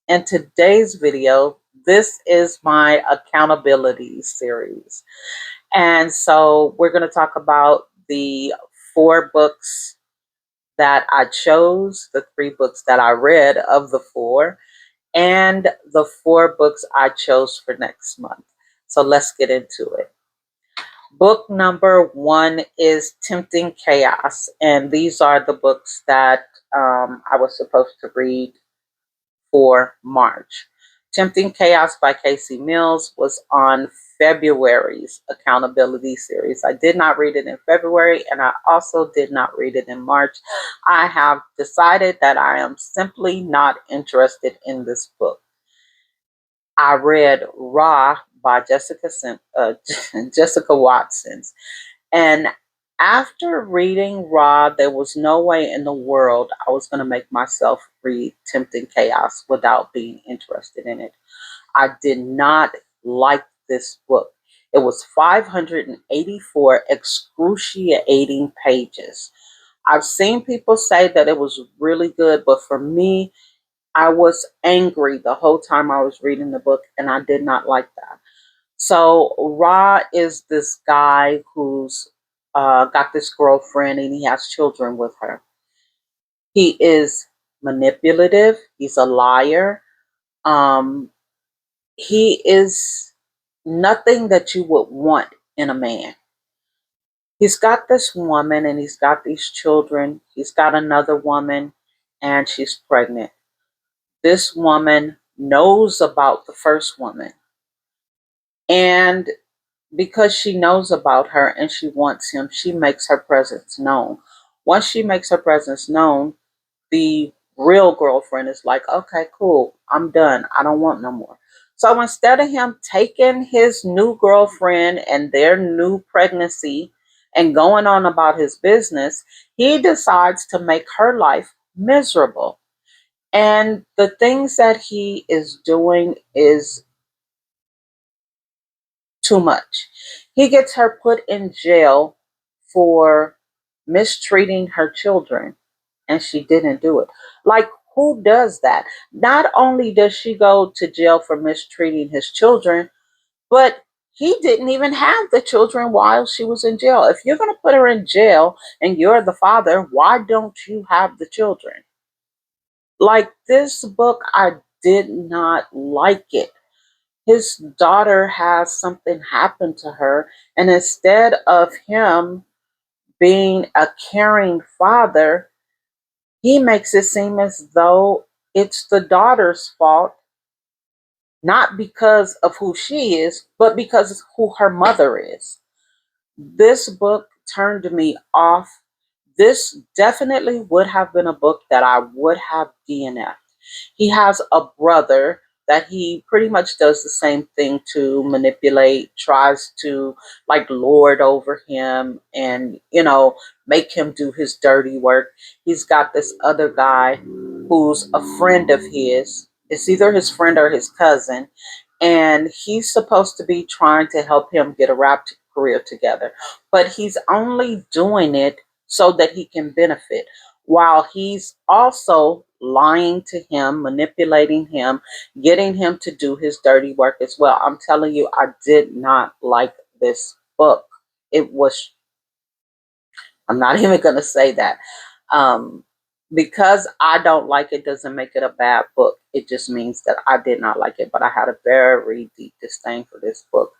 In today's video, this is my accountability series. And so we're going to talk about the 4 books that I chose, the 3 books that I read of the 4, and the 4 books I chose for next month. So let's get into it. Book number 1 is Tempting Chaos, and these are the books that I was supposed to read for March. Tempting Chaos by Casey Mills was on February's accountability series. I did not read it in February, and I also did not read it in March. I have decided that I am simply not interested in this book. I read Raw by Jessica Watsons, and after reading Raw, there was no way in the world I was going to make myself read Tempting Chaos without being interested in it. I did not like this book. It was 584 excruciating pages. I've seen people say that it was really good, but for me, I was angry the whole time I was reading the book, and I did not like that. So Ra is this guy who's got this girlfriend and he has children with her. He is manipulative. He's a liar. Um, he is nothing that you would want in a man. He's got this woman and he's got these children. He's got another woman and she's pregnant. This woman knows about the first woman. And because she knows about her and she wants him, she makes her presence known. Once she makes her presence known, the real girlfriend is like, okay, cool, I'm done. I don't want no more. So instead of him taking his new girlfriend and their new pregnancy and going on about his business, he decides to make her life miserable. And the things that he is doing is too much. He gets her put in jail for mistreating her children, and she didn't do it. Like, who does that? Not only does she go to jail for mistreating his children, but he didn't even have the children while she was in jail. If you're going to put her in jail and you're the father, why don't you have the children? Like, this book, I did not like it. His daughter has something happen to her, and instead of him being a caring father, he makes it seem as though it's the daughter's fault, not because of who she is, but because of who her mother is. This book turned me off. This definitely would have been a book that I would have DNF'd. He has a brother that he pretty much does the same thing to manipulate, tries to like lord over him and, make him do his dirty work. He's got this other guy who's a friend of his. It's either his friend or his cousin. And he's supposed to be trying to help him get a rap career together. But he's only doing it so that he can benefit, while he's also lying to him, manipulating him, getting him to do his dirty work as well. I'm telling you, I did not like this book. It was, I'm not even going to say that. Um, because I don't like it doesn't make it a bad book. It just means that I did not like it, but I had a very deep disdain for this book.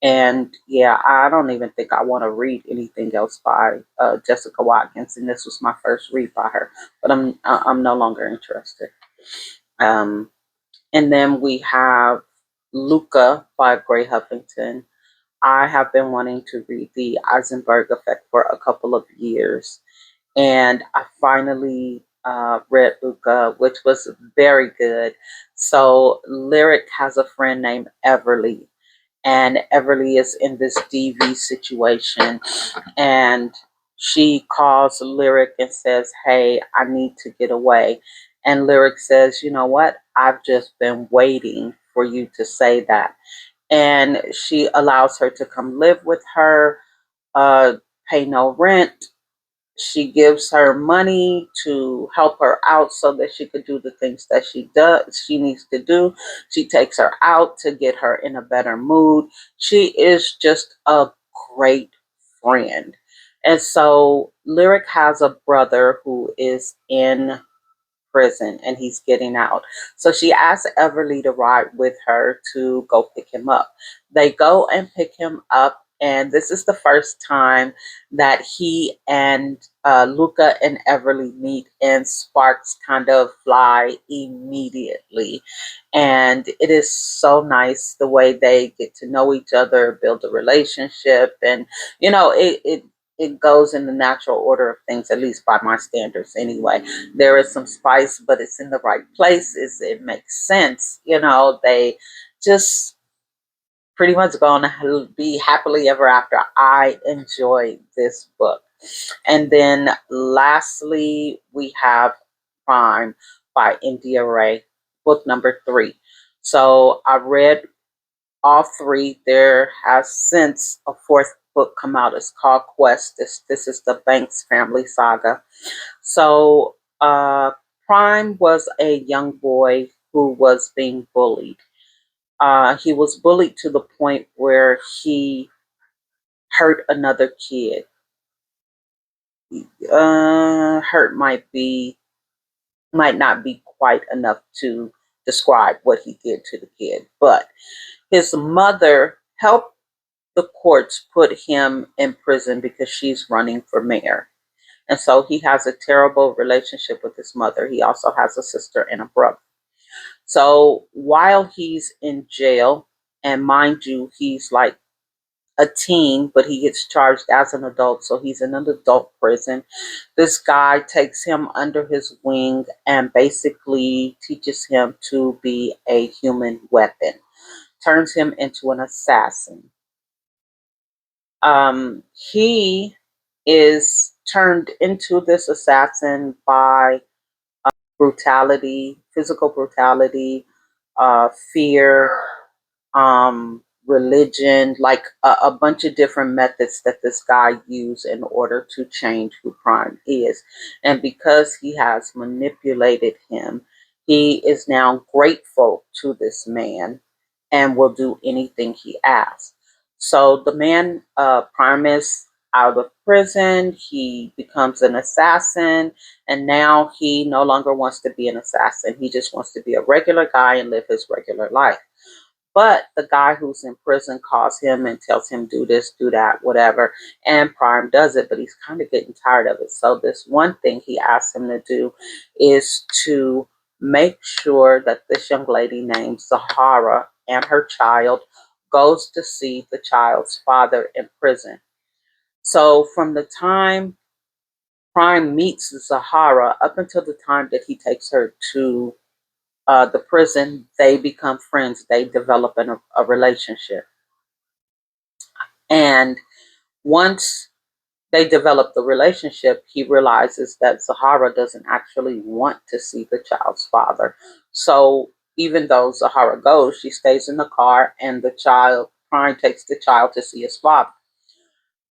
And yeah, I don't even think I want to read anything else by Jessica Watkins. And this was my first read by her, but I'm no longer interested. Um, and then we have Luca by Gray Huffington. I have been wanting to read The Eisenberg Effect for a couple of years, and I finally read Luca, which was very good. So Lyric has a friend named Everly, and Everly is in this DV situation, and she calls Lyric and says, hey, I need to get away. And Lyric says, you know what? I've just been waiting for you to say that. And she allows her to come live with her, uh, pay no rent, She gives her money to help her out so that she could do the things that she needs to do. She takes her out to get her in a better mood. She is just a great friend. And so Lyric has a brother who is in prison and he's getting out. So she asks Everly to ride with her to go pick him up. They go and pick him up, and this is the first time that he and Luca and Everly meet, and sparks kind of fly immediately. And it is so nice the way they get to know each other, build a relationship, and it goes in the natural order of things, at least by my standards anyway. There is some spice, but it's in the right places. It makes sense. They just pretty much going to be happily ever after. I enjoyed this book. And then lastly, we have Prime by India Ray, book number 3. So I read all 3. There has since a 4th book come out. It's called Quest. This is the Banks family saga. So Prime was a young boy who was being bullied. He was bullied to the point where he hurt another kid. Hurt might not be quite enough to describe what he did to the kid, but his mother helped the courts put him in prison because she's running for mayor. And so he has a terrible relationship with his mother. He also has a sister and a brother. So while he's in jail, and mind you, he's like a teen, but he gets charged as an adult, so he's in an adult prison. This guy takes him under his wing and basically teaches him to be a human weapon, turns him into an assassin. He is turned into this assassin by brutality, physical brutality, fear, religion, like a bunch of different methods that this guy used in order to change who Prime is. And because he has manipulated him, he is now grateful to this man and will do anything he asks. So the man, Prime, is out of prison. He becomes an assassin, and now he no longer wants to be an assassin. He just wants to be a regular guy and live his regular life. But the guy who's in prison calls him and tells him, do this, do that, whatever. And Prime does it, but he's kind of getting tired of it. So this one thing he asks him to do is to make sure that this young lady named Zahara and her child goes to see the child's father in prison. So from the time Prime meets Zahara up until the time that he takes her to the prison, they become friends. They develop a relationship. And once they develop the relationship, he realizes that Zahara doesn't actually want to see the child's father. So even though Zahara goes, she stays in the car, and Prime takes the child to see his father.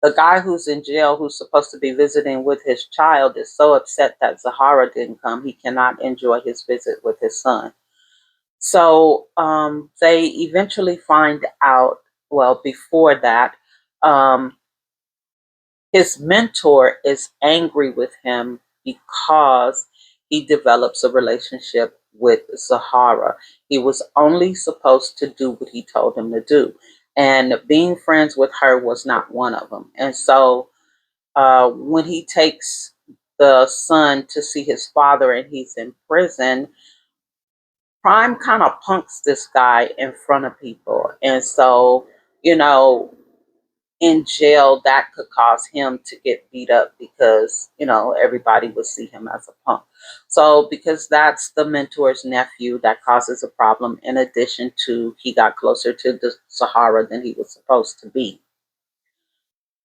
The guy who's in jail, who's supposed to be visiting with his child, is so upset that Zahara didn't come, he cannot enjoy his visit with his son. So they eventually find out, well, before that, um, his mentor is angry with him because he develops a relationship with Zahara. He was only supposed to do what he told him to do. And being friends with her was not one of them. And so when he takes the son to see his father and he's in prison, Prime kind of punks this guy in front of people. And so, you know, in jail, that could cause him to get beat up because, everybody would see him as a punk. So, because that's the mentor's nephew, that causes a problem in addition to he got closer to the Zahara than he was supposed to be.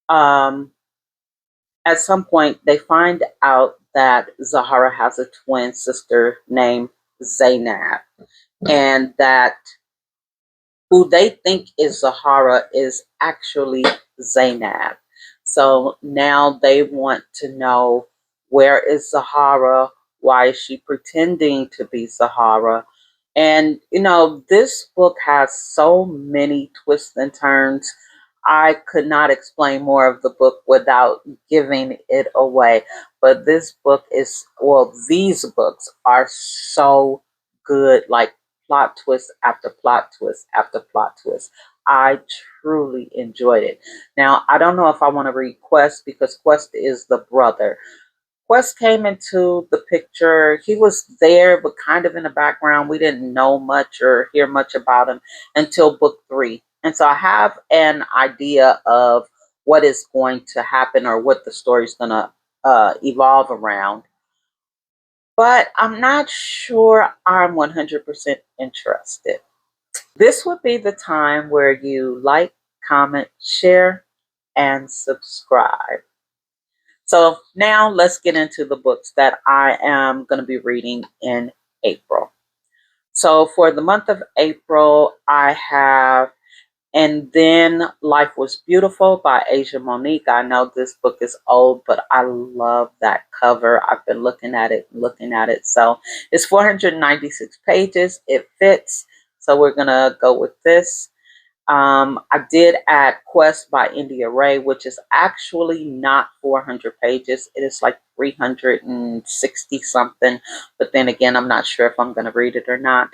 Um, at some point, they find out that Zahara has a twin sister named Zainab, and that who they think is Zahara is actually Zainab. So now they want to know, where is Zahara? Why is she pretending to be Zahara? And this book has so many twists and turns. I could not explain more of the book without giving it away. But this book is, well, these books are so good, like plot twist after plot twist after plot twist. I truly enjoyed it. Now, I don't know if I want to read Quest, because Quest is the brother. Quest came into the picture. He was there, but kind of in the background. We didn't know much or hear much about him until book 3. And so I have an idea of what is going to happen, or what the story's going to evolve around. But I'm not sure I'm 100% interested. This would be the time where you like, comment, share, and subscribe. So now let's get into the books that I am going to be reading in April. So for the month of April, I have And Then Life Was Beautiful by Asia Monique. I know this book is old, but I love that cover. I've been looking at it. So it's 496 pages. It fits. So we're going to go with this. I did add Quest by India Ray, which is actually not 400 pages. It is like 360 something. But then again, I'm not sure if I'm going to read it or not.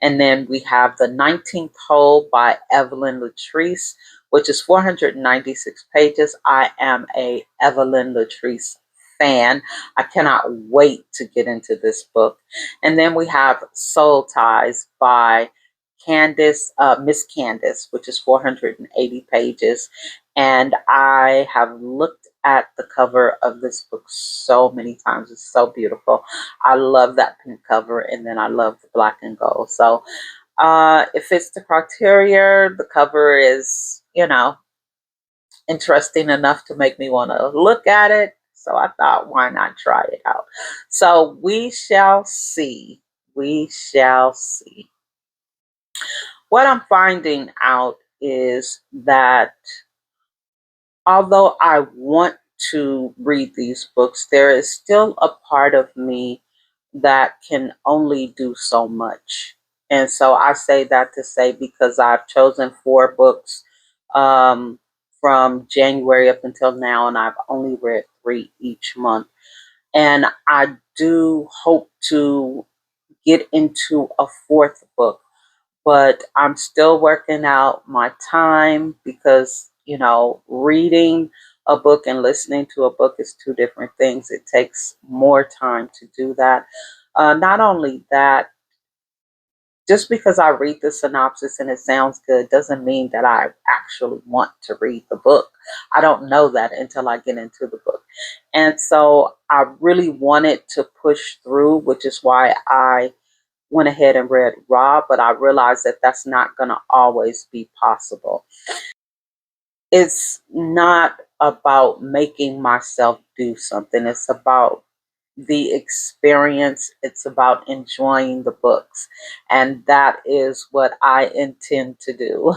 And then we have The 19th Hole by Evelyn Latrice, which is 496 pages. I am a Evelyn Latrice fan. I cannot wait to get into this book. And then we have Soul Ties by Miss Candace, which is 480 pages. And I have looked at the cover of this book so many times. It's so beautiful. I love that pink cover, and then I love the black and gold. So it fits the criteria. The cover is, interesting enough to make me want to look at it. So I thought, why not try it out? So we shall see. We shall see. What I'm finding out is that although I want to read these books, there is still a part of me that can only do so much. And so I say that to say, because I've chosen 4 books from January up until now, and I've only read 3 each month. And I do hope to get into a 4th book, but I'm still working out my time, because, reading a book and listening to a book is 2 different things. It takes more time to do that. Not only that, just because I read the synopsis and it sounds good doesn't mean that I actually want to read the book. I don't know that until I get into the book. And so I really wanted to push through, which is why I went ahead and read Raw, but I realized that that's not going to always be possible. It's not about making myself do something. It's about the experience. It's about enjoying the books. And that is what I intend to do.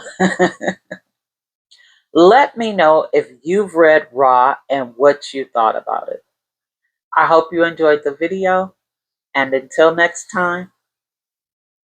Let me know if you've read Raw and what you thought about it. I hope you enjoyed the video. And until next time,